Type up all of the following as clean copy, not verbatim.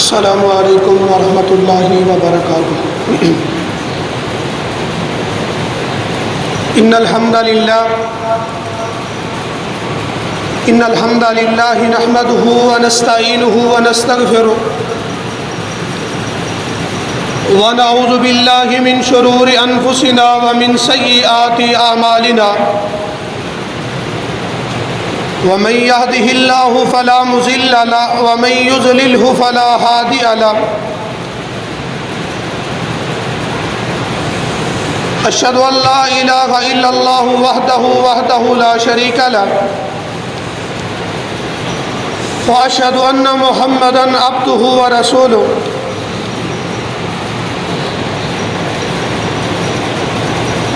السلام علیکم ورحمۃ اللہ وبرکاتہ۔ ان الحمد للہ نحمده ونستعینه ونستغفره ونعوذ باللہ من شرور انفسنا ومن سیئات اعمالنا ومن يهده الله فلا مضل له ومن يضلل فلا هادي له أشهد أن لا إله إلا الله وحده لا شريك له وأشهد أن محمدا عبده ورسوله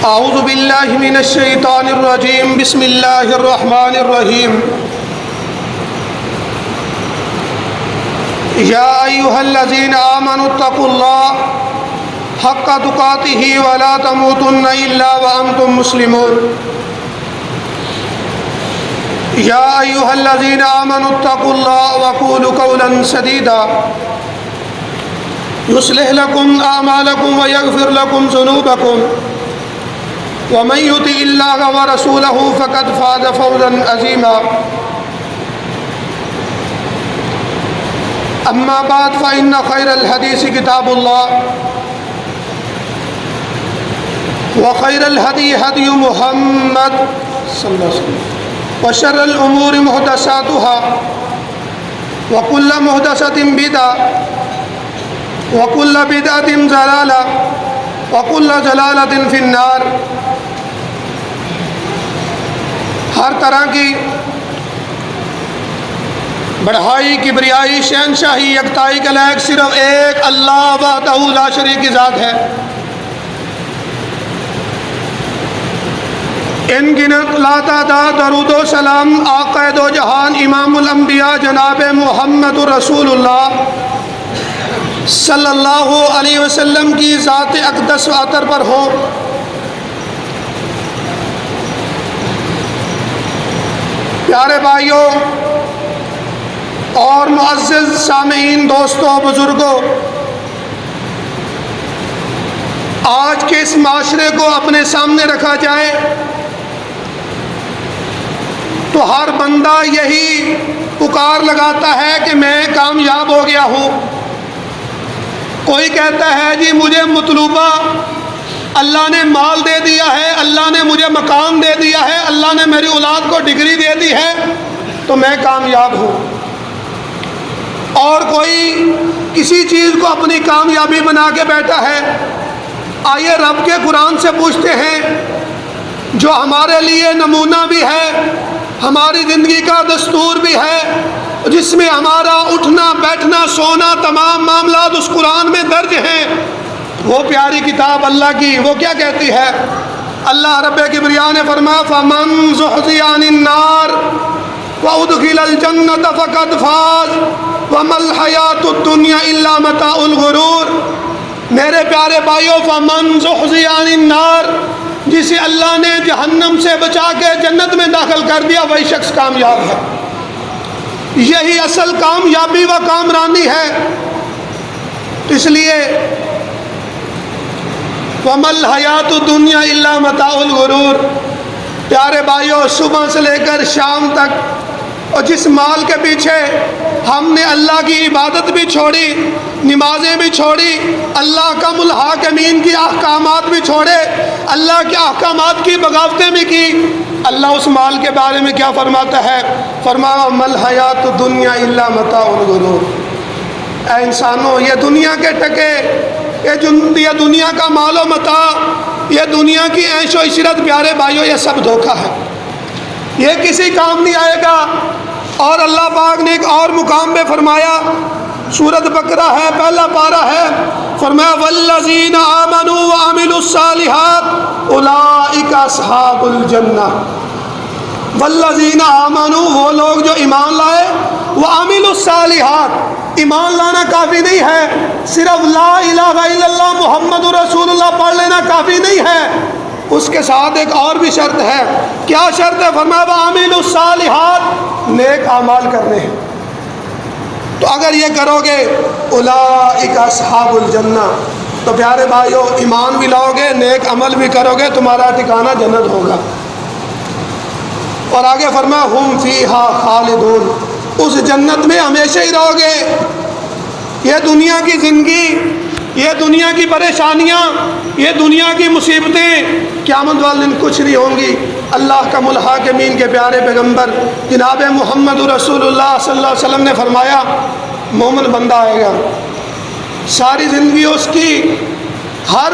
اعوذ باللہ من الشیطان الرجیم بسم اللہ الرحمن الرحیم یا ایہا الذین آمنوا اتقوا اللہ حق تقاتہ ولا تموتن الا وانتم مسلمون یا ایہا الذین آمنوا اتقوا اللہ وقولوا قولا سدیدا یصلح لکم اعمالکم ویغفر لکم ذنوبکم ومن يطع الله ورسوله فقد فاز فوزا عظيما اما بعد فإن خير الحديث كتاب الله وخير الهدي هدي محمد صلى الله عليه وسلم وشر الأمور محدثاتها وكل محدثة بدعة وكل بدعة ضلالة وكل ضلالة في النار۔ ہر طرح کی بڑھائی، کبریائی، شہنشاہی، یکتائی کا لائق صرف ایک اللہ وحدہ لا شریک کی ذات ہے۔ ان گنت لا تعداد درود و سلام آقا دو جہان امام الانبیاء جناب محمد رسول اللہ صلی اللہ علیہ وسلم کی ذات اقدس و اطہر پر ہو۔ پیارے بھائیوں اور معزز سامعین، دوستوں، بزرگوں، آج کے اس معاشرے کو اپنے سامنے رکھا جائے تو ہر بندہ یہی پکار لگاتا ہے کہ میں کامیاب ہو گیا ہوں۔ کوئی کہتا ہے جی مجھے مطلوبہ اللہ نے مال دے دیا ہے، اللہ نے مجھے مکان دے دیا ہے، اللہ نے میری اولاد کو ڈگری دے دی ہے تو میں کامیاب ہوں۔ اور کوئی کسی چیز کو اپنی کامیابی بنا کے بیٹھا ہے۔ آئیے رب کے قرآن سے پوچھتے ہیں جو ہمارے لیے نمونہ بھی ہے، ہماری زندگی کا دستور بھی ہے، جس میں ہمارا اٹھنا بیٹھنا سونا تمام معاملات اس قرآن میں درج ہیں، وہ پیاری کتاب اللہ کی وہ کیا کہتی ہے؟ اللہ رب کبریاء نے فرمایا فَمَنْ زُحْزِحَ عَنِ النَّارِ وَأُدْخِلَ الْجَنَّةَ فَقَدْ فَازَ وَمَا الْحَيَاةُ الدُّنْيَا إِلَّا مَتَاعُ الْغُرُورِ۔ میرے پیارے بھائیو، فَمَنْ زُحْزِحَ عَنِ النَّارِ، جسے اللہ نے جہنم سے بچا کے جنت میں داخل کر دیا وہی شخص کامیاب ہے۔ یہی اصل کامیابی و کامرانی ہے۔ اس لیے وَمَا الْحَيَاةُ الدُّنْيَا إِلَّا مَتَاعُ الْغُرُورِ۔ پیارے بھائیوں، صبح سے لے کر شام تک اور جس مال کے پیچھے ہم نے اللہ کی عبادت بھی چھوڑی، نمازیں بھی چھوڑی، اللہ کا الحاکمین کی احکامات بھی چھوڑے، اللہ کے احکامات کی بغاوتیں بھی کی، اللہ اس مال کے بارے میں کیا فرماتا ہے؟ فرمایا وَمَا الْحَيَاةُ الدُّنْيَا إِلَّا مَتَاعُ الْغُرُورِ۔ اے انسانوں، یہ دنیا کے ٹکے، یہ دنیا کا مال و متاع، یہ دنیا کی عیش و عشرت، پیارے بھائیوں، یہ سب دھوکہ ہے، یہ کسی کام نہیں آئے گا۔ اور اللہ پاک نے ایک اور مقام پہ فرمایا، سورۃ بقرہ ہے، پہلا پارہ ہے، فرمایا وَالَّذِينَ آمَنُوا وَعَمِلُوا الصَّالِحَاتِ أُولَٰئِكَ أَصْحَابُ الْجَنَّةِ۔ وَالَّذِينَ آمَنُوا، وہ لوگ جو ایمان لائے، وَعَمِلُوا الصَّالِحَاتِ، ایمان لانا کافی نہیں ہے، صرف لا الہ الا اللہ محمد رسول اللہ پڑھ لینا کافی نہیں ہے، اس کے ساتھ ایک اور بھی شرط ہے۔ کیا شرط ہے؟ فرمایا وَعَمِلُوا الصَّالِحَاتِ، نیک اعمال کرنے ہیں۔ تو اگر یہ کرو گے اولئک اصحاب الجنہ، تو پیارے بھائیو ایمان بھی لاؤ گے، نیک عمل بھی کرو گے، تمہارا ٹھکانہ جنت ہوگا۔ اور آگے فرمایا ہم فیہا خالدون، اس جنت میں ہمیشہ ہی رہو گے۔ یہ دنیا کی زندگی، یہ دنیا کی پریشانیاں، یہ دنیا کی مصیبتیں قیامت والے دن کچھ نہیں ہوں گی۔ اللہ کا الحاکمین کے پیارے پیغمبر جناب محمد رسول اللہ صلی اللہ علیہ وسلم نے فرمایا مومن بندہ آئے گا، ساری زندگی اس کی ہر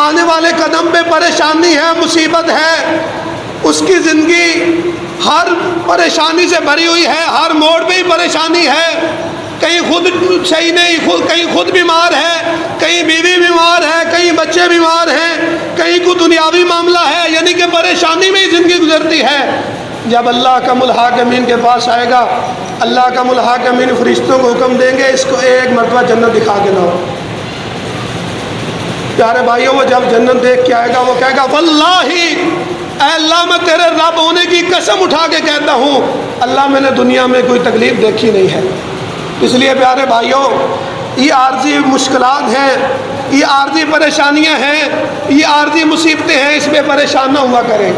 آنے والے قدم پہ پریشانی ہے، مصیبت ہے، اس کی زندگی ہر پریشانی سے بھری ہوئی ہے، ہر موڑ پہ ہی پریشانی ہے، کہیں خود صحیح نہیں، کہیں خود بیمار ہے، کہیں بیوی بیمار ہے، کہیں بچے بیمار ہیں، کہیں کوئی دنیاوی معاملہ ہے، یعنی کہ پریشانی میں ہی زندگی گزرتی ہے۔ جب اللہ کا الحاکمین کے پاس آئے گا، اللہ کا الحاکمین فرشتوں کو حکم دیں گے اس کو ایک مرتبہ جنت دکھا کے لاؤ۔ پیارے بھائیوں وہ جب جنت دیکھ کے آئے گا وہ کہے گا واللہ اے اللہ میں تیرے رب ہونے کی قسم اٹھا کے کہتا ہوں اللہ میں نے دنیا میں کوئی تکلیف دیکھی نہیں ہے۔ اس لیے پیارے بھائیوں یہ عارضی مشکلات ہیں، یہ عارضی پریشانیاں ہیں، یہ عارضی مصیبتیں ہیں، اس پہ پریشان نہ ہوا کریں،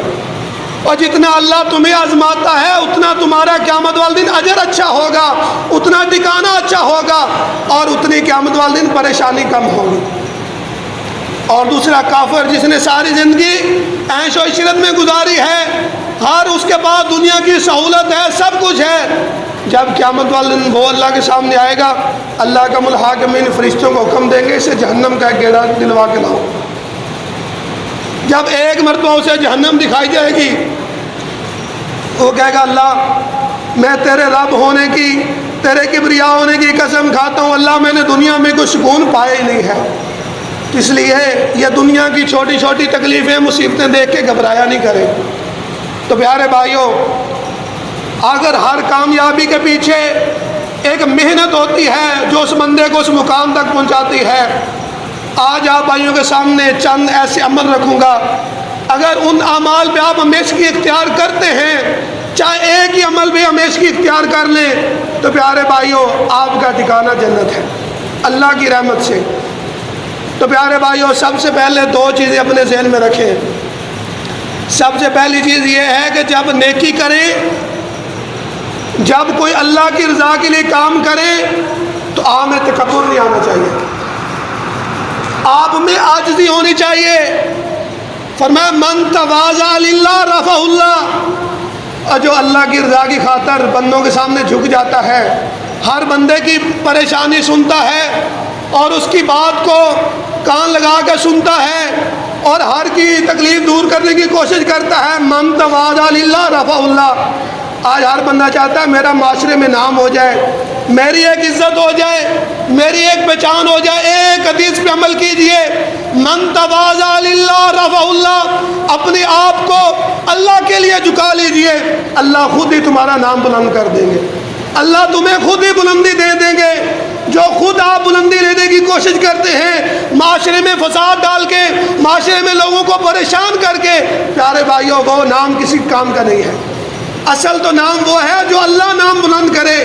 اور جتنا اللہ تمہیں آزماتا ہے اتنا تمہارا قیامت والے دن اجر اچھا ہوگا، اتنا ٹھکانہ اچھا ہوگا، اور اتنی قیامت والے دن پریشانی کم ہوگی۔ اور دوسرا کافر جس نے ساری زندگی عیش و عشرت میں گزاری ہے، ہر اس کے بعد دنیا کی سہولت ہے، سب کچھ ہے، جب قیامت والے دن وہ اللہ کے سامنے آئے گا اللہ کا الحاکمین فرشتوں کو حکم دیں گے اسے جہنم کا ایک گیڑا دلوا کے لاؤ۔ جب ایک مرتبہ اسے جہنم دکھائی جائے گی وہ کہے گا اللہ میں تیرے رب ہونے کی، تیرے کبریا ہونے کی قسم کھاتا ہوں اللہ میں نے دنیا میں کوئی سکون پایا ہی نہیں ہے، اس لیے یہ دنیا کی چھوٹی چھوٹی تکلیفیں مصیبتیں دیکھ کے گھبرایا نہیں کرے۔ تو پیارے بھائیوں اگر ہر کامیابی کے پیچھے ایک محنت ہوتی ہے جو اس بندے کو اس مقام تک پہنچاتی ہے، آج آپ بھائیوں کے سامنے چند ایسے عمل رکھوں گا، اگر ان اعمال پہ آپ ہمیشگی اختیار کرتے ہیں، چاہے ایک ہی عمل بھی ہمیشگی اختیار کر لیں، تو پیارے بھائیوں آپ کا ٹھکانہ جنت ہے اللہ کی رحمت سے۔ تو پیارے بھائیوں سب سے پہلے دو چیزیں اپنے ذہن میں رکھیں۔ سب سے پہلی چیز یہ ہے کہ جب نیکی کریں، جب کوئی اللہ کی رضا کے لیے کام کرے تو آپ میں تکبر نہیں آنا چاہیے، آپ میں عاجزی ہونی چاہیے۔ فرمایا من تواضع للہ رفعہ اللہ، اور جو اللہ کی رضا کی خاطر بندوں کے سامنے جھک جاتا ہے، ہر بندے کی پریشانی سنتا ہے اور اس کی بات کو کان لگا کے سنتا ہے اور ہر کی تکلیف دور کرنے کی کوشش کرتا ہے، من تواضع للہ رفعہ اللہ۔ آج ہر بندہ چاہتا ہے میرا معاشرے میں نام ہو جائے، میری ایک عزت ہو جائے، میری ایک پہچان ہو جائے۔ ایک حدیث پہ عمل کیجئے، من تواضع للہ رفعہ اللہ، اپنے آپ کو اللہ کے لیے جھکا لیجئے، اللہ خود ہی تمہارا نام بلند کر دیں گے، اللہ تمہیں خود ہی بلندی دے دیں گے۔ جو خود آپ بلندی لینے کی کوشش کرتے ہیں معاشرے میں فساد ڈال کے، معاشرے میں لوگوں کو پریشان کر کے، پیارے بھائیوں وہ نام کسی کام کا نہیں ہے۔ اصل تو نام وہ ہے جو اللہ نام بلند کرے۔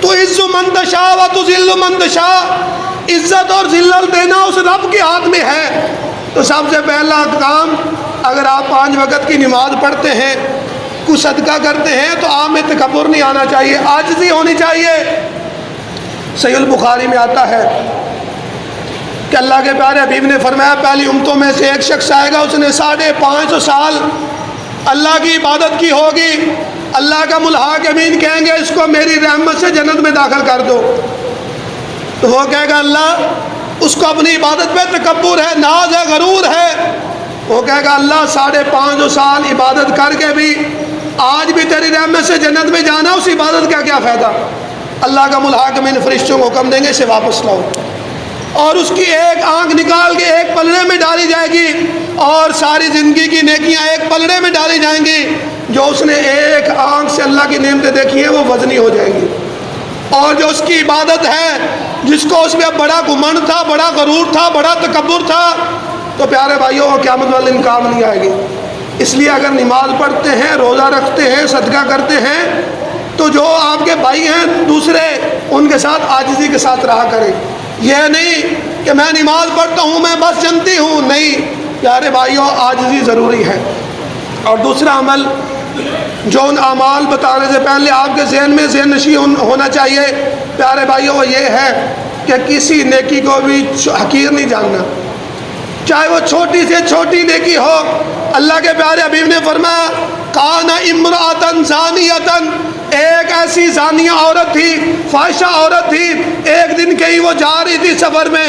تو عز من تشاء و تذل من تشاء، عزت اور ذلت دینا اس رب کے ہاتھ میں ہے۔ تو سب سے پہلا کام، اگر آپ 5 وقت کی نماز پڑھتے ہیں، کچھ صدقہ کرتے ہیں، تو آپ میں تکبر نہیں آنا چاہیے، عاجزی ہونی چاہیے۔ صحیح البخاری میں آتا ہے کہ اللہ کے پیارے حبیب نے فرمایا پہلی امتوں میں سے ایک شخص آئے گا، اس نے 550 سال اللہ کی عبادت کی ہوگی، اللہ کا الحاکمین کہیں گے اس کو میری رحمت سے جنت میں داخل کر دو، تو وہ کہے گا اللہ اس کو اپنی عبادت پہ تکبر ہے، ناز ہے، غرور ہے۔ وہ کہے گا اللہ 550 سال عبادت کر کے بھی آج بھی تیری رحمت سے جنت میں جانا، اس عبادت کا کیا فائدہ؟ اللہ کا الحاکمین فرشتوں کو حکم دیں گے اسے واپس لاؤ، اور اس کی ایک آنکھ نکال کے ایک پلڑے میں ڈالی جائے گی، اور ساری زندگی کی نیکیاں ایک پلڑے میں ڈالی جائیں گی۔ جو اس نے ایک آنکھ سے اللہ کی نعمتیں دیکھی ہیں وہ وزنی ہو جائیں گی، اور جو اس کی عبادت ہے، جس کو اس میں بڑا گھمنڈ تھا، بڑا غرور تھا، بڑا تکبر تھا، تو پیارے بھائیوں قیامت والے دن کام نہیں آئے گی۔ اس لیے اگر نماز پڑھتے ہیں، روزہ رکھتے ہیں، صدقہ کرتے ہیں، تو جو آپ کے بھائی ہیں دوسرے ان کے ساتھ عاجزی کے ساتھ رہا کریں. یہ نہیں کہ میں نماز پڑھتا ہوں میں بس جنتی ہوں، نہیں پیارے بھائیوں، عاجزی ضروری ہے. اور دوسرا عمل جو ان اعمال بتانے سے پہلے آپ کے ذہن میں ذہن نشین ہونا چاہیے پیارے بھائیوں، وہ یہ ہے کہ کسی نیکی کو بھی حقیر نہیں جاننا، چاہے وہ چھوٹی سے چھوٹی نیکی ہو. اللہ کے پیارے حبیب نے فرمایا کان امرأۃ زانیۃ، ایک ایسی زانیہ عورت تھی، فاحشہ عورت تھی. ایک دن کہیں وہ جا رہی تھی سفر میں،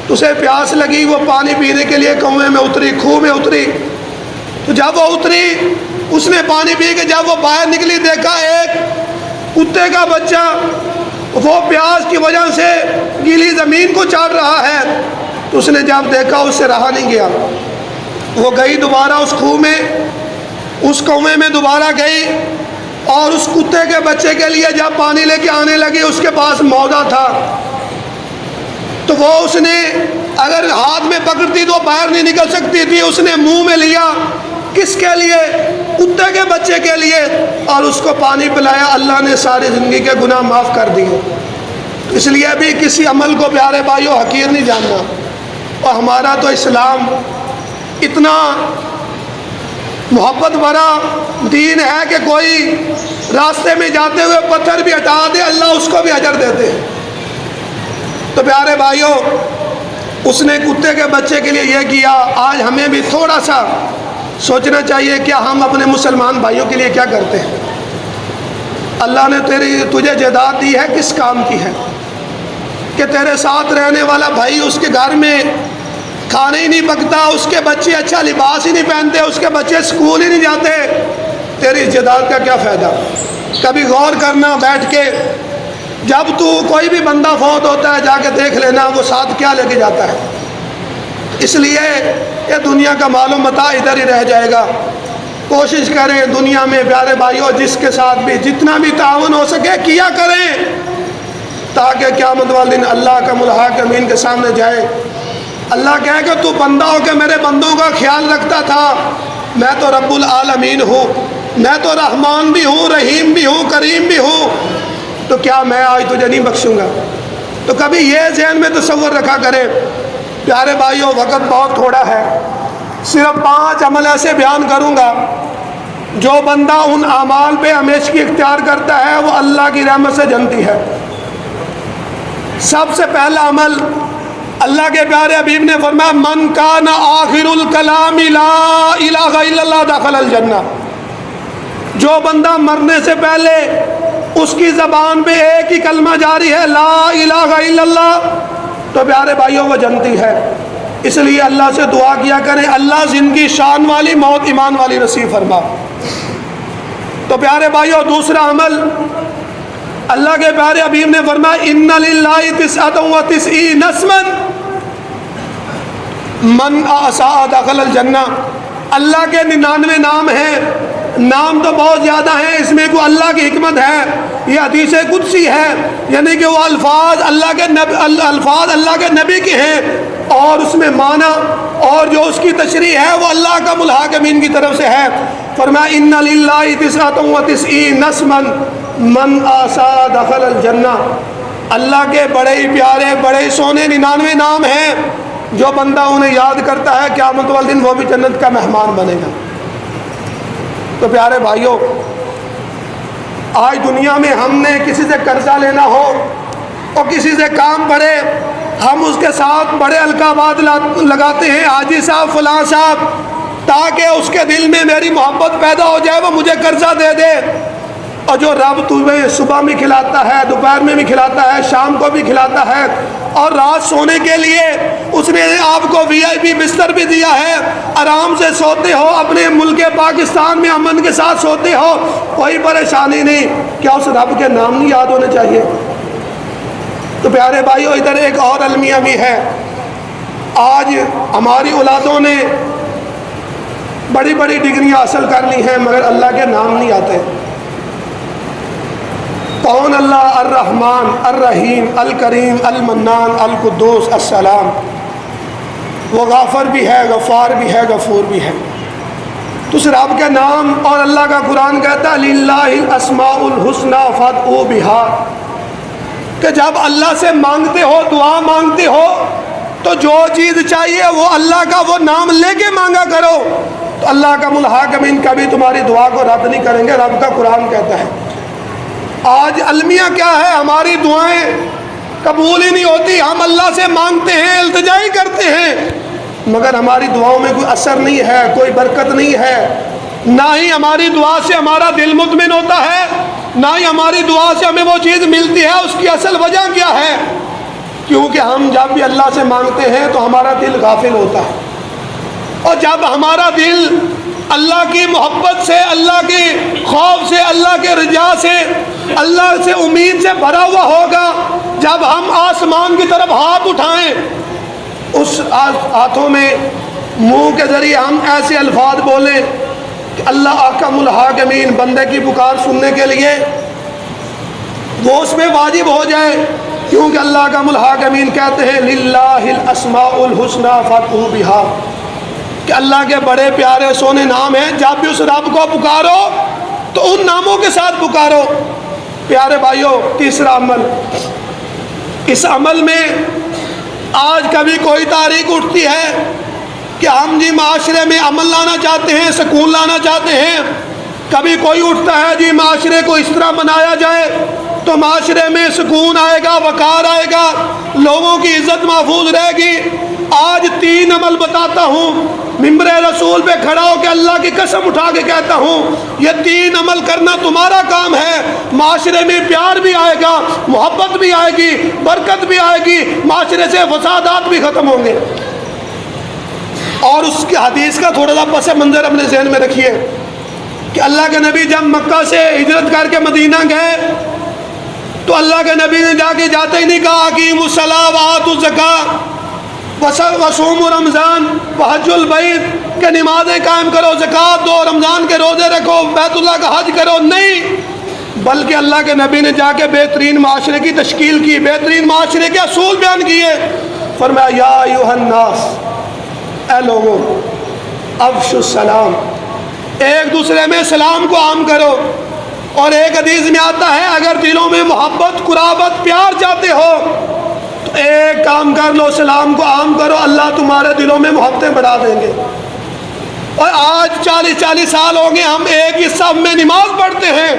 تو اسے پیاس لگی، وہ پانی پینے کے لیے کنویں میں اتری، کھوہ میں اتری. تو جب وہ اتری اس نے پانی پی کے جب وہ باہر نکلی دیکھا ایک کتے کا بچہ وہ پیاس کی وجہ سے گیلی زمین کو چاٹ رہا ہے. تو اس نے جب دیکھا اس سے رہا نہیں گیا، وہ گئی دوبارہ اس کھوہ میں، اس کنویں میں دوبارہ گئی، اور اس کتے کے بچے کے لیے جب پانی لے کے آنے لگی اس کے پاس مودا تھا. تو وہ اس نے اگر ہاتھ میں پکڑتی تو باہر نہیں نکل سکتی تھی، اس نے منہ میں لیا. کس کے لیے؟ کتے کے بچے کے لیے، اور اس کو پانی پلایا. اللہ نے ساری زندگی کے گناہ معاف کر دیے. اس لیے بھی کسی عمل کو پیارے بھائیوں حقیر نہیں جاننا. اور ہمارا تو اسلام اتنا محبت بھرا دین ہے کہ کوئی راستے میں جاتے ہوئے پتھر بھی ہٹا دے اللہ اس کو بھی اجر دیتے ہیں. تو پیارے بھائیوں اس نے کتے کے بچے کے لیے یہ کیا. آج ہمیں بھی تھوڑا سا سوچنا چاہیے کہ ہم اپنے مسلمان بھائیوں کے لیے کیا کرتے ہیں. اللہ نے تجھے جائیداد دی ہے کس کام کی ہے؟ کہ تیرے ساتھ رہنے والا بھائی اس کے گھر میں کھانا ہی نہیں پکتا، اس کے بچے اچھا لباس ہی نہیں پہنتے، اس کے بچے اسکول ہی نہیں جاتے، تیری جائیداد کا کیا فائدہ؟ کبھی غور کرنا بیٹھ کے، جب تو کوئی بھی بندہ فوت ہوتا ہے جا کے دیکھ لینا وہ ساتھ کیا لے کے جاتا ہے. اس لیے یہ دنیا کا مال و متاع ادھر ہی رہ جائے گا. کوشش کریں دنیا میں پیارے بھائیوں جس کے ساتھ بھی جتنا بھی تعاون ہو سکے کیا کریں، تاکہ قیامت والے دن اللہ کا ملحقین کے سامنے جائے. اللہ کہے کہ تو بندہ ہو کے میرے بندوں کا خیال رکھتا تھا، میں تو رب العالمین ہوں، میں تو رحمان بھی ہوں، رحیم بھی ہوں، کریم بھی ہوں، تو کیا میں آج تجھے نہیں بخشوں گا؟ تو کبھی یہ ذہن میں تصور رکھا کرے. پیارے بھائیوں وقت بہت تھوڑا ہے، صرف 5 عمل ایسے بیان کروں گا جو بندہ ان اعمال پہ ہمیشگی اختیار کرتا ہے وہ اللہ کی رحمت سے جنتی ہے. سب سے پہلا عمل اللہ کے پیارے حبیب نے فرمایا من کان آخر الکلام لا الہ الا اللہ دخل الجنہ. جو بندہ مرنے سے پہلے اس کی زبان پہ ایک ہی کلمہ جاری ہے لا الہ الا اللہ، تو پیارے بھائیوں وہ جنتی ہے. اس لیے اللہ سے دعا کیا کریں اللہ زندگی شان والی موت ایمان والی نصیب فرما. تو پیارے بھائیوں دوسرا عمل اللہ کے پیارے حبیب نے فرمایا ان للہ 99 اسما من احصاها دخل الجنہ. اللہ کے 99 نام ہیں، نام تو بہت زیادہ ہیں، اس میں کوئی اللہ کی حکمت ہے. یہ حدیث قدسی ہے، یعنی کہ وہ الفاظ اللہ کے نبی کے ہیں، اور اس میں معنی اور جو اس کی تشریح ہے وہ اللہ کا ملحقین کی طرف سے ہے. فرمایا ان للہ 99 اسما من احصاها دخل الجنہ. اللہ کے بڑے ہی پیارے بڑے ہی سونے 99 نام ہیں، جو بندہ انہیں یاد کرتا ہے قیامت والے دن وہ بھی جنت کا مہمان بنے گا. تو پیارے بھائیوں آج دنیا میں ہم نے کسی سے قرضہ لینا ہو اور کسی سے کام پڑے، ہم اس کے ساتھ بڑے القابات لگاتے ہیں حاجی صاحب فلاں صاحب، تاکہ اس کے دل میں میری محبت پیدا ہو جائے، وہ مجھے قرضہ دے دے. اور جو رب تمہیں صبح میں کھلاتا ہے، دوپہر میں بھی کھلاتا ہے، شام کو بھی کھلاتا ہے، اور رات سونے کے لیے اس نے آپ کو VIP بستر بھی دیا ہے، آرام سے سوتے ہو، اپنے ملک پاکستان میں امن کے ساتھ سوتے ہو، کوئی پریشانی نہیں. کیا اس رب کے نام نہیں یاد ہونے چاہیے؟ تو پیارے بھائیو ادھر ایک اور المیہ بھی ہے. آج ہماری اولادوں نے بڑی بڑی ڈگریاں حاصل کر لی ہیں مگر اللہ کے نام نہیں آتے. کون اللہ؟ الرحمن، الرحیم، الکریم، المنان، القدوس، السلام. وہ غافر بھی ہے، غفار بھی ہے، غفور بھی ہے. تو اس رب کے نام، اور اللہ کا قرآن کہتا ہے للہ الاسماء الحسنی فادعوا بہا، کہ جب اللہ سے مانگتے ہو، دعا مانگتے ہو، تو جو چیز چاہیے وہ اللہ کا وہ نام لے کے مانگا کرو، تو اللہ کا الحاکمین کبھی تمہاری دعا کو رد نہیں کریں گے، رب کا قرآن کہتا ہے۔ آج المیہ کیا ہے، ہماری دعائیں قبول ہی نہیں ہوتی، ہم اللہ سے مانگتے ہیں، التجا ہی کرتے ہیں، مگر ہماری دعاؤں میں کوئی اثر نہیں ہے، کوئی برکت نہیں ہے، نہ ہی ہماری دعا سے ہمارا دل مطمئن ہوتا ہے، نہ ہی ہماری دعا سے ہمیں وہ چیز ملتی ہے۔ اس کی اصل وجہ کیا ہے؟ کیونکہ ہم جب بھی اللہ سے مانگتے ہیں تو ہمارا دل غافل ہوتا ہے، اور جب ہمارا دل اللہ کی محبت سے، اللہ کے خوف سے، اللہ کے رجا سے، اللہ سے امید سے بھرا ہوا ہوگا، جب ہم آسمان کی طرف ہاتھ اٹھائیں، اس ہاتھوں میں منہ کے ذریعے ہم ایسے الفاظ بولیں کہ اللہ احکم الحاکمین، بندے کی پکار سننے کے لیے وہ اس میں واجب ہو جائے، کیونکہ اللہ کا الحاکمین کہتے ہیں للہ الاسماء الحسنی فادعوا بہا، کہ اللہ کے بڑے پیارے سونے نام ہیں، جب بھی اس رب کو پکارو تو ان ناموں کے ساتھ پکارو۔ پیارے بھائیوں، تیسرا عمل، اس عمل میں آج کبھی کوئی تاریخ اٹھتی ہے کہ ہم جی معاشرے میں امن لانا چاہتے ہیں، سکون لانا چاہتے ہیں، کبھی کوئی اٹھتا ہے جی معاشرے کو اس طرح بنایا جائے تو معاشرے میں سکون آئے گا، وقار آئے گا، لوگوں کی عزت محفوظ رہے گی۔ آج 3 عمل بتاتا ہوں، ممبر رسول پہ کھڑا ہو کے اللہ کی قسم اٹھا کے کہتا ہوں، یہ 3 عمل کرنا تمہارا کام ہے، معاشرے میں پیار بھی آئے گا، محبت بھی آئے گی، برکت بھی آئے گی، معاشرے سے فسادات بھی ختم ہوں گے۔ اور اس کی حدیث کا تھوڑا سا پس منظر اپنے ذہن میں رکھیے کہ اللہ کے نبی جب مکہ سے ہجرت کر کے مدینہ گئے تو اللہ کے نبی نے جاتے ہی نہیں کہا اقیموا الصلاۃ وآتوا الزکاۃ وصوموا رمضان وحج البیت، کہ نمازیں قائم کرو، زکوٰۃ دو، رمضان کے روزے رکھو، بیت اللہ کا حج کرو، نہیں، بلکہ اللہ کے نبی نے جا کے بہترین معاشرے کی تشکیل کی، بہترین معاشرے کے اصول بیان کیے۔ فرمایا یا ایھا الناس، اے لوگوں، افشوا السلام، ایک دوسرے میں سلام کو عام کرو۔ اور ایک حدیث میں آتا ہے اگر دلوں میں محبت، قرابت، پیار چاہتے ہو تو ایک کام کر لو، سلام کو عام کرو، اللہ تمہارے دلوں میں محبتیں بڑھا دیں گے۔ اور آج 40 سال ہو گئے ہم ایک ہی صف میں نماز پڑھتے ہیں،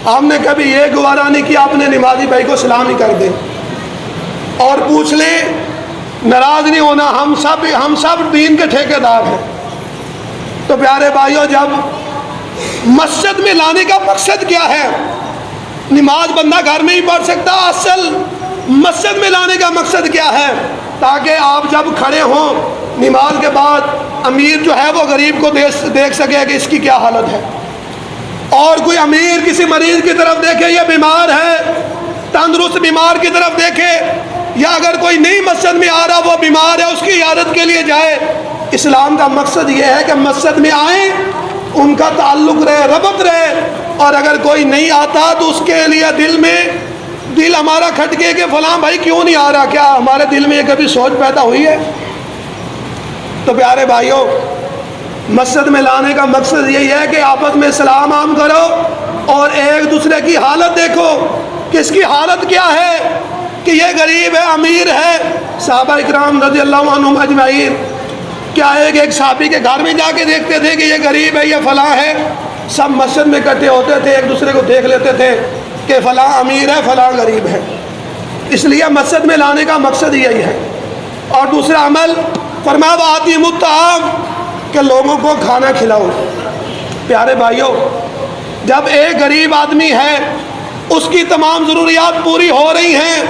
ہم نے کبھی یہ گوارا نہیں کیا اپنے نمازی بھائی کو سلام ہی کر دیں اور پوچھ لیں، ناراض نہیں ہونا، ہم سب دین کے ٹھیکیدار ہیں۔ تو پیارے بھائیوں، جب مسجد میں لانے کا مقصد کیا ہے؟ نماز بندہ گھر میں ہی پڑھ سکتا، اصل مسجد میں لانے کا مقصد کیا ہے؟ تاکہ آپ جب کھڑے ہوں نماز کے بعد، امیر جو ہے وہ غریب کو دیکھ سکے کہ اس کی کیا حالت ہے، اور کوئی امیر کسی مریض کی طرف دیکھے یہ بیمار ہے، تندرست بیمار کی طرف دیکھے، یا اگر کوئی نئی مسجد میں آ رہا وہ بیمار ہے اس کی عیادت کے لیے جائے۔ اسلام کا مقصد یہ ہے کہ مسجد میں آئیں، ان کا تعلق رہے، ربط رہے، اور اگر کوئی نہیں آتا تو اس کے لیے دل ہمارا کھٹکے کہ فلاں بھائی کیوں نہیں آ رہا، کیا ہمارے دل میں یہ کبھی سوچ پیدا ہوئی ہے؟ تو پیارے بھائیوں، مسجد میں لانے کا مقصد یہی ہے کہ آپس میں سلام عام کرو اور ایک دوسرے کی حالت دیکھو کہ اس کی حالت کیا ہے، کہ یہ غریب ہے، امیر ہے۔ صحابہ اکرام رضی اللہ عنہم اجمعین کیا ایک صحابی کے گھر میں جا کے دیکھتے تھے کہ یہ غریب ہے، یہ فلاں ہے؟ سب مسجد میں اکٹھے ہوتے تھے، ایک دوسرے کو دیکھ لیتے تھے کہ فلاں امیر ہے، فلاں غریب ہے۔ اس لیے مسجد میں لانے کا مقصد یہی ہے۔ اور دوسرا عمل فرمایا وآتیموا الطعام، کہ لوگوں کو کھانا کھلاؤ۔ پیارے بھائیوں، جب ایک غریب آدمی ہے، اس کی تمام ضروریات پوری ہو رہی ہیں،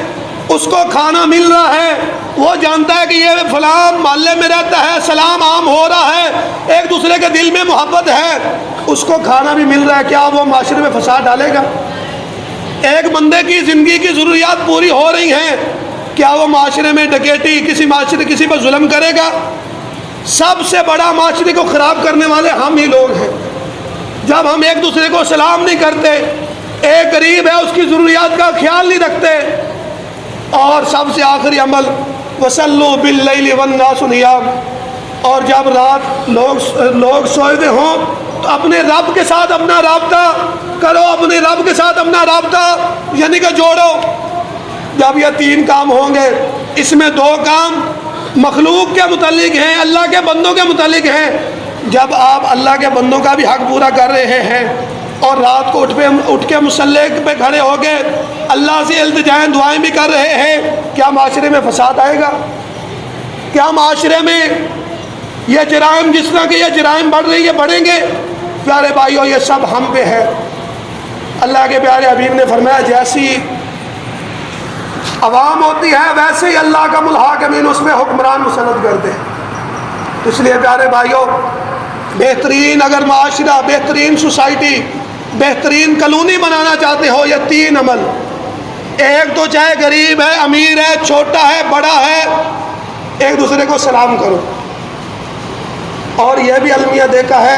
اس کو کھانا مل رہا ہے، وہ جانتا ہے کہ یہ فلاں محلے میں رہتا ہے، سلام عام ہو رہا ہے، ایک دوسرے کے دل میں محبت ہے، اس کو کھانا بھی مل رہا ہے، کیا وہ معاشرے میں فساد ڈالے گا؟ ایک بندے کی زندگی کی ضروریات پوری ہو رہی ہیں، کیا وہ معاشرے میں ڈکیٹی، کسی پر ظلم کرے گا؟ سب سے بڑا معاشرے کو خراب کرنے والے ہم ہی لوگ ہیں، جب ہم ایک دوسرے کو سلام نہیں کرتے، ایک غریب ہے اس کی ضروریات کا خیال نہیں رکھتے۔ اور سب سے آخری عمل وصلوا باللیل والناس نیام، اور جب رات لوگ سوئے ہوئے ہوں تو اپنے رب کے ساتھ اپنا رابطہ کرو، اپنے رب کے ساتھ اپنا رابطہ یعنی کہ جوڑو۔ جب یہ 3 کام ہوں گے، اس میں 2 کام مخلوق کے متعلق ہیں، اللہ کے بندوں کے متعلق ہیں۔ جب آپ اللہ کے بندوں کا بھی حق پورا کر رہے ہیں اور رات کو اٹھ کے مصلی پہ کھڑے ہو کے اللہ سے التجائیں دعائیں بھی کر رہے ہیں، کیا معاشرے میں فساد آئے گا؟ کیا معاشرے میں یہ جرائم، جس طرح کے یہ جرائم بڑھ رہی ہے، بڑھیں گے؟ پیارے بھائیو، یہ سب ہم پہ ہے۔ اللہ کے پیارے حبیب نے فرمایا جیسی عوام ہوتی ہے ویسے ہی اللہ کا الحاکمین اس میں حکمران مسلط کرتے ہیں۔ اس لیے پیارے بھائیو، بہترین اگر معاشرہ، بہترین سوسائٹی، بہترین کالونی بنانا چاہتے ہو، یہ 3 عمل، ایک تو چاہے غریب ہے، امیر ہے، چھوٹا ہے، بڑا ہے، ایک دوسرے کو سلام کرو۔ اور یہ بھی المیہ دیکھا ہے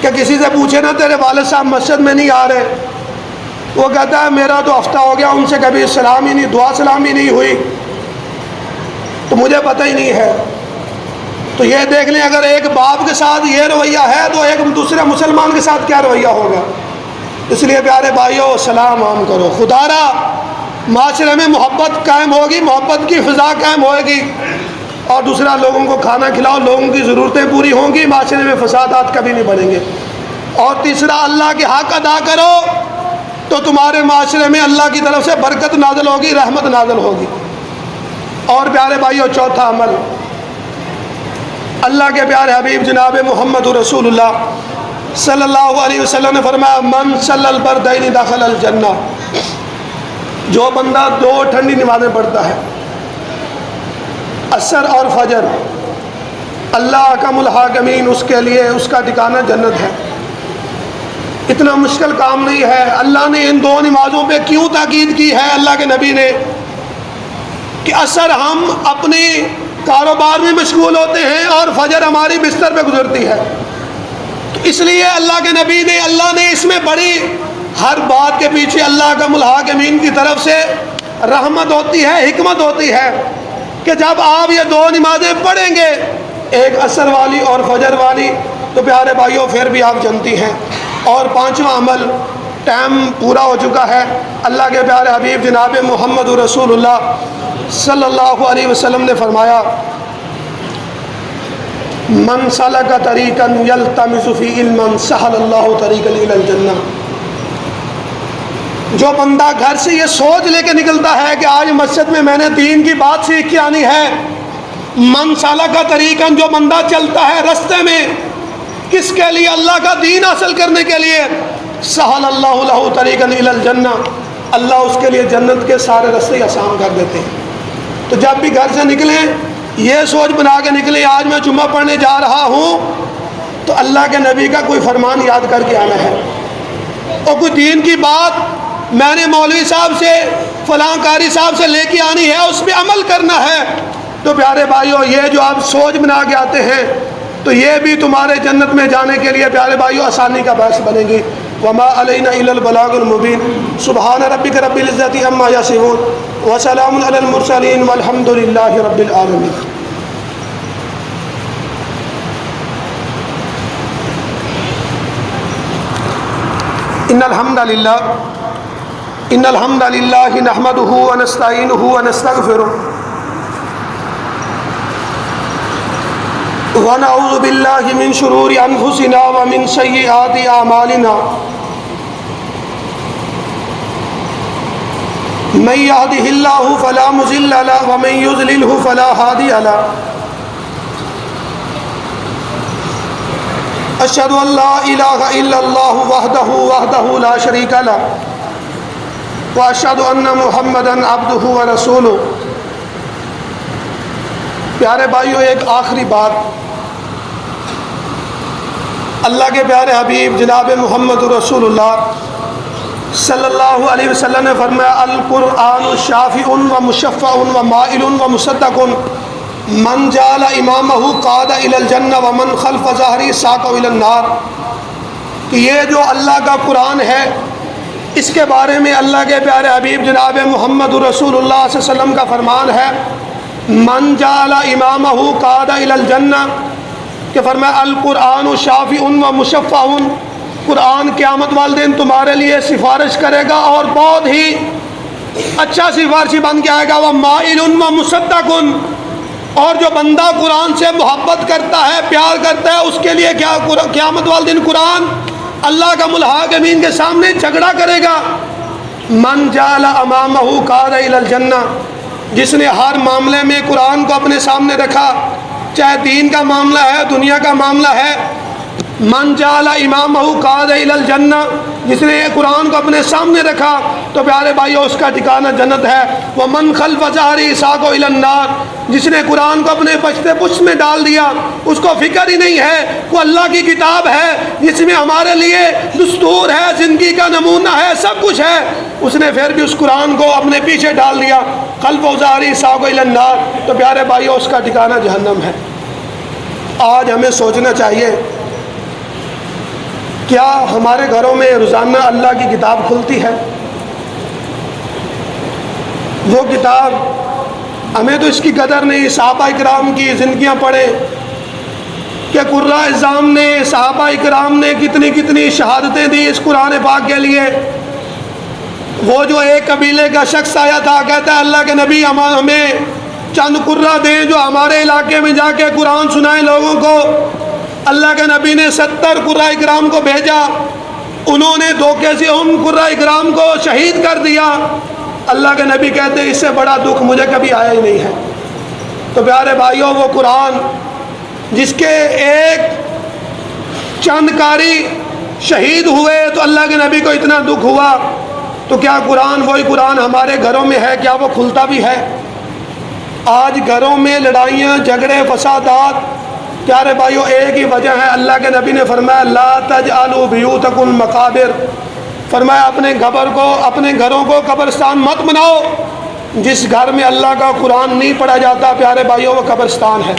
کہ کسی سے پوچھے نا تیرے والد صاحب مسجد میں نہیں آ رہے، وہ کہتا ہے میرا تو ہفتہ ہو گیا ان سے کبھی سلام ہی نہیں، دعا سلام ہی نہیں ہوئی، تو مجھے پتہ ہی نہیں ہے۔ تو یہ دیکھ لیں اگر ایک باپ کے ساتھ یہ رویہ ہے تو ایک دوسرے مسلمان کے ساتھ کیا رویہ ہوگا۔ اس لیے پیارے بھائیو، سلام عام کرو، خدا را معاشرے میں محبت قائم ہوگی، محبت کی فضا قائم ہوگی، اور دوسرا لوگوں کو کھانا کھلاؤ، لوگوں کی ضرورتیں پوری ہوں گی، معاشرے میں فسادات کبھی نہیں بڑھیں گے۔ اور تیسرا، اللہ کے حق ادا کرو تو تمہارے معاشرے میں اللہ کی طرف سے برکت نازل ہوگی، رحمت نازل ہوگی۔ اور پیارے بھائیو، چوتھا عمل، اللہ کے پیارے حبیب جناب محمد رسول اللہ صلی اللہ علیہ وسلم نے فرمایا من صلی البردین دخل الجنہ، جو بندہ 2 ٹھنڈی نمازیں پڑھتا ہے، عصر اور فجر، اللہ حکم الحاکمین، اس کے لیے اس کا ٹھکانہ جنت ہے۔ اتنا مشکل کام نہیں ہے۔ اللہ نے ان 2 نمازوں پہ کیوں تاکید کی ہے اللہ کے نبی نے؟ کہ عصر ہم اپنی کاروبار میں مشغول ہوتے ہیں اور فجر ہماری بستر پہ گزرتی ہے، تو اس لیے اللہ کے نبی نے، اللہ نے اس میں بڑی، ہر بات کے پیچھے اللہ کا الحاکمین کی طرف سے رحمت ہوتی ہے، حکمت ہوتی ہے، کہ جب آپ یہ 2 نمازیں پڑھیں گے، ایک عصر والی اور فجر والی، تو پیارے بھائیوں پھر بھی آپ جانتی ہیں۔ اور 5واں عمل، ٹائم پورا ہو چکا ہے، اللہ کے پیارے حبیب جناب محمد رسول اللہ صلی اللہ علیہ وسلم نے فرمایا من سلک طریقا یلتمس فی علما سہل اللہ طریقا الی الجنہ، جو بندہ گھر سے یہ سوچ لے کے نکلتا ہے کہ آج مسجد میں میں نے دین کی بات سیکھ کے آنی ہے، من سلک طریقا، جو بندہ چلتا ہے رستے میں، کس کے لیے؟ اللہ کا دین حاصل کرنے کے لیے، سہل اللہ لہ طریقا الی الجنہ، اللہ اس کے لیے جنت کے سارے راستے آسان کر دیتے ہیں۔ تو جب بھی گھر سے نکلیں یہ سوچ بنا کے نکلیں آج میں جمعہ پڑھنے جا رہا ہوں تو اللہ کے نبی کا کوئی فرمان یاد کر کے آنا ہے، اور کوئی دین کی بات میں نے مولوی صاحب سے، فلاں قاری صاحب سے لے کے آنی ہے، اس پہ عمل کرنا ہے۔ تو پیارے بھائیو، یہ جو آپ سوچ بنا کے آتے ہیں تو یہ بھی تمہارے جنت میں جانے کے لیے پیارے بھائیو آسانی کا باعث بنے گی۔ وما علینا الا البلاغ المبین۔ سبحان ربک رب العزۃ عما یصفون وسلام علی المرسلین والحمد للہ رب العالمین۔ ان الحمد للہ نحمده ونستعینه ونستغفره ونعوذ باللہ من شرور انفسنا ومن سیئات اعمالنا، من یهده اللہ فلا مضل له ومن یضللہ فلا ہادی له، اشہد ان لا الہ الا اللہ وحدہ لا شریک له واشہد ان محمدا عبدہ ورسولہ۔ پیارے بھائیو، ایک آخری بات، اللہ کے پیارے حبیب جناب محمد رسول اللہ صلی اللہ علیہ وسلم نے فرمایا القرآن شافع و مشفع و مائل و مصدق، من جعل امامہ قاد الی الجنہ ومن خلف ظہری ساق الی النار، کہ یہ جو اللہ کا قرآن ہے اس کے بارے میں اللہ کے پیارے حبیب جناب محمد رسول اللہ صلی اللہ علیہ وسلم کا فرمان ہے من جعل امامہ قاد الی الجنہ، کہ فرمایا القرآن شافع و مشفع، قرآن قیامت والے دن تمہارے لیے سفارش کرے گا اور بہت ہی اچھا سفارشی بن کے آئے گا، ومائل و مصدق، اور جو بندہ قرآن سے محبت کرتا ہے، پیار کرتا ہے، اس کے لیے کیا قیامت والے دن قرآن اللہ کا ملحاقمین کے سامنے جھگڑا کرے گا۔ من جعل امامہ قاد الی الجنہ، جس نے ہر معاملے میں قرآن کو اپنے سامنے رکھا، چاہے دین کا معاملہ ہے، دنیا کا معاملہ ہے۔ من جعل امامہ قاد الی الجنہ، جس نے قرآن کو اپنے سامنے رکھا تو پیارے بھائیو اس کا ٹھکانہ جنت ہے۔ ومن خلف ظہری ساق الی النار، جس نے قرآن کو اپنے پشت پشت میں ڈال دیا، اس کو فکر ہی نہیں ہے، وہ اللہ کی کتاب ہے جس میں ہمارے لیے دستور ہے، زندگی کا نمونہ ہے، سب کچھ ہے، اس نے پھر بھی اس قرآن کو اپنے پیچھے ڈال دیا، خلف ظہری ساق الی النار، تو پیارے بھائیو اس کا ٹھکانہ جہنم ہے۔ آج ہمیں سوچنا چاہیے، کیا ہمارے گھروں میں روزانہ اللہ کی کتاب کھلتی ہے؟ وہ کتاب ہمیں تو اس کی قدر نہیں۔ صحابہ اکرام کی زندگیاں پڑھیں کہ قرہ اعظام نے، صحابہ اکرام نے کتنی کتنی شہادتیں دی اس قرآن پاک کے لیے۔ وہ جو ایک قبیلے کا شخص آیا تھا، کہتا ہے اللہ کے نبی ہمیں چند قرہ دیں جو ہمارے علاقے میں جا کے قرآن سنائیں لوگوں کو۔ اللہ کے نبی نے 70 قرہ اکرام کو بھیجا، انہوں نے دھوکے سے ان قرہ اکرام کو شہید کر دیا۔ اللہ کے نبی کہتے ہیں اس سے بڑا دکھ مجھے کبھی آیا ہی نہیں ہے۔ تو پیارے بھائیوں، وہ قرآن جس کے ایک چند قاری شہید ہوئے تو اللہ کے نبی کو اتنا دکھ ہوا، تو کیا قرآن وہی قرآن ہمارے گھروں میں ہے؟ کیا وہ کھلتا بھی ہے؟ آج گھروں میں لڑائیاں، جھگڑے، فسادات، پیارے بھائیو ایک ہی وجہ ہے۔ اللہ کے نبی نے فرمایا لا تجعلوا بیوتکم مقابر، فرمایا اپنے گھروں کو قبرستان مت بناؤ۔ جس گھر میں اللہ کا قرآن نہیں پڑھا جاتا پیارے بھائیو وہ قبرستان ہے۔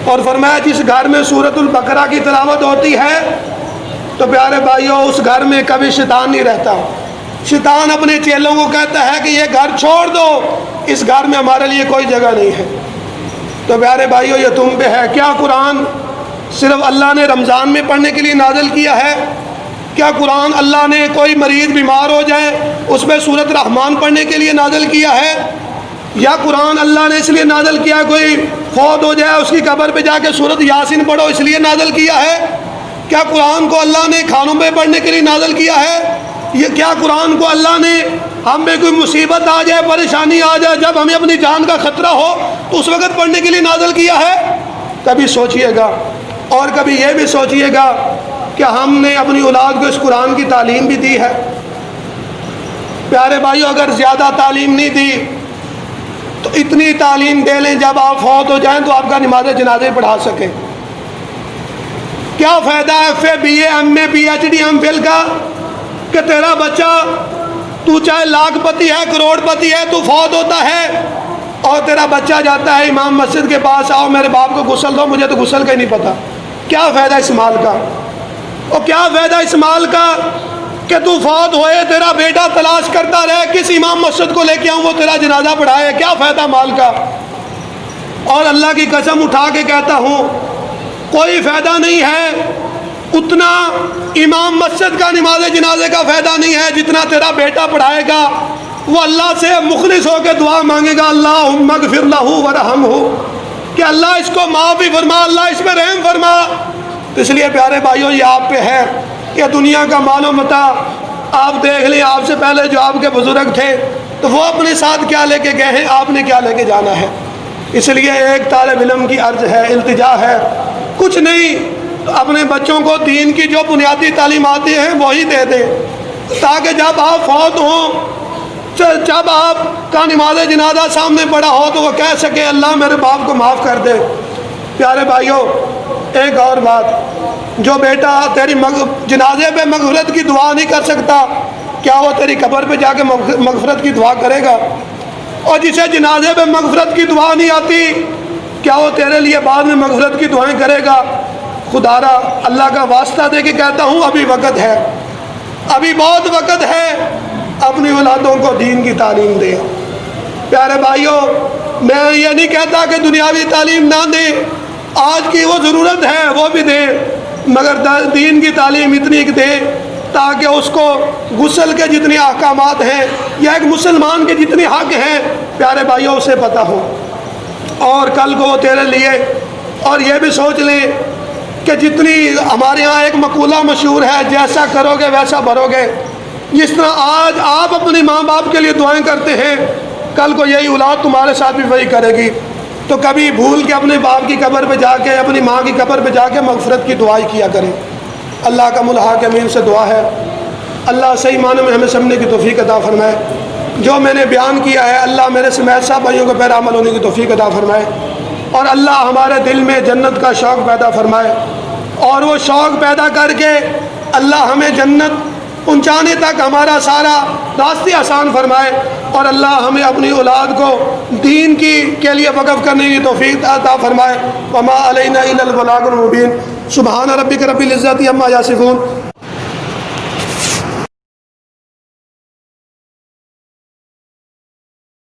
اور فرمایا جس گھر میں سورۃ البقرہ کی تلاوت ہوتی ہے تو پیارے بھائیو اس گھر میں کبھی شیطان نہیں رہتا۔ شیطان اپنے چیلوں کو کہتا ہے کہ یہ گھر چھوڑ دو، اس گھر میں ہمارے لیے کوئی جگہ نہیں ہے۔ تو پیارے بھائیو یہ تم پہ ہے۔ کیا قرآن صرف اللہ نے رمضان میں پڑھنے کے لیے نازل کیا ہے؟ کیا قرآن اللہ نے کوئی مریض بیمار ہو جائے اس پہ سورۃ رحمان پڑھنے کے لیے نازل کیا ہے؟ یا قرآن اللہ نے اس لیے نازل کیا کوئی فوت ہو جائے اس کی قبر پہ جا کے سورۃ یاسین پڑھو اس لیے نازل کیا ہے؟ کیا قرآن کو اللہ نے کھانوں پہ پڑھنے کے لیے نازل کیا ہے؟ یہ کیا قرآن کو اللہ نے ہم پہ کوئی مصیبت آ جائے، پریشانی آ جائے، جب ہمیں اپنی جان کا خطرہ ہو تو اس وقت پڑھنے کے لیے نازل کیا ہے؟ کبھی سوچئے گا، اور کبھی یہ بھی سوچئے گا کہ ہم نے اپنی اولاد کو اس قرآن کی تعلیم بھی دی ہے؟ پیارے بھائیو اگر زیادہ تعلیم نہیں دی تو اتنی تعلیم دے لیں جب آپ فوت ہو جائیں تو آپ کا نماز جنازے پڑھا سکیں۔ کیا فائدہ F A, B A, M A, P H D, M Phil کا کہ تیرا بچہ تو چاہے لاکھ پتی ہے، کروڑ پتی ہے، تو فوت ہوتا ہے اور تیرا بچہ جاتا ہے امام مسجد کے پاس، آؤ میرے باپ کو غسل دو، مجھے تو غسل کا ہی نہیں پتہ۔ کیا فائدہ اس مال کا؟ اور کیا فائدہ اس مال کا کہ تو فوت ہوئے تیرا بیٹا تلاش کرتا رہے کس امام مسجد کو لے کے آؤں وہ تیرا جنازہ پڑھائے؟ کیا فائدہ مال کا؟ اور اللہ کی قسم اٹھا کے کہتا ہوں کوئی فائدہ نہیں ہے اتنا امام مسجد کا نماز جنازے کا فائدہ نہیں ہے جتنا تیرا بیٹا پڑھائے گا۔ وہ اللہ سے مخلص ہو کے دعا مانگے گا اللہم اغفر لہ ورحمہ، کہ اللہ اس کو معاف بھی فرما، اللہ اس پہ رحم فرما۔ تو اس لیے پیارے بھائیوں یہ آپ پہ ہے کہ دنیا کا مال و متاع آپ دیکھ لیں، آپ سے پہلے جو آپ کے بزرگ تھے تو وہ اپنے ساتھ کیا لے کے گئے ہیں، آپ نے کیا لے کے جانا ہے۔ اس لیے ایک طالب علم کی عرض ہے، التجا ہے، کچھ نہیں تو اپنے بچوں کو دین کی جو بنیادی تعلیمات ہیں وہی دے دیں، تاکہ جب آپ فوت ہوں، جب آپ کا نماز جنازہ سامنے پڑا ہو تو وہ کہہ سکے اللہ میرے باپ کو معاف کر دے۔ پیارے بھائیوں ایک اور بات، جو بیٹا تیری جنازے پہ مغفرت کی دعا نہیں کر سکتا کیا وہ تیری قبر پہ جا کے مغفرت کی دعا کرے گا؟ اور جسے جنازے پہ مغفرت کی دعا نہیں آتی کیا وہ تیرے لیے بعد میں مغفرت کی دعائیں کرے گا؟ خدا را اللہ کا واسطہ دے کے کہتا ہوں ابھی وقت ہے، ابھی بہت وقت ہے، اپنی اولادوں کو دین کی تعلیم دے۔ پیارے بھائیوں، میں یہ نہیں کہتا کہ دنیاوی تعلیم نہ دیں، آج کی وہ ضرورت ہے وہ بھی دیں، مگر دین کی تعلیم اتنی دیں تاکہ اس کو غسل کے جتنے احکامات ہیں یا ایک مسلمان کے جتنے حق ہیں پیارے بھائیوں اسے پتہ ہو، اور کل کو وہ تیرے لیے، اور یہ بھی سوچ لیں کہ جتنی ہمارے ہاں ایک مقولہ مشہور ہے، جیسا کرو گے ویسا بھرو گے، جس طرح آج آپ اپنے ماں باپ کے لیے دعائیں کرتے ہیں، کل کو یہی اولاد تمہارے ساتھ بھی وہی کرے گی۔ تو کبھی بھول کے اپنے باپ کی قبر پہ جا کے، اپنی ماں کی قبر پہ جا کے مغفرت کی دعائیں کیا کریں۔ اللہ کا الحاکمین سے دعا ہے، اللہ صحیح معنی میں ہمیں سمجھنے کی توفیق عطا فرمائے۔ جو میں نے بیان کیا ہے اللہ میرے سمیت سب بھائیوں کو پیر عمل ہونے کی توفیق عطا فرمائے، اور اللہ ہمارے دل میں جنت کا شوق پیدا فرمائے، اور وہ شوق پیدا کر کے اللہ ہمیں جنت پہنچانے تک ہمارا سارا راستے آسان فرمائے، اور اللہ ہمیں اپنی اولاد کو دین کے لیے وقف کرنے کی توفیق عطا فرمائے۔ وما علینا الا البلاغ المبین۔ سبحان ربک رب العزت عما یصفون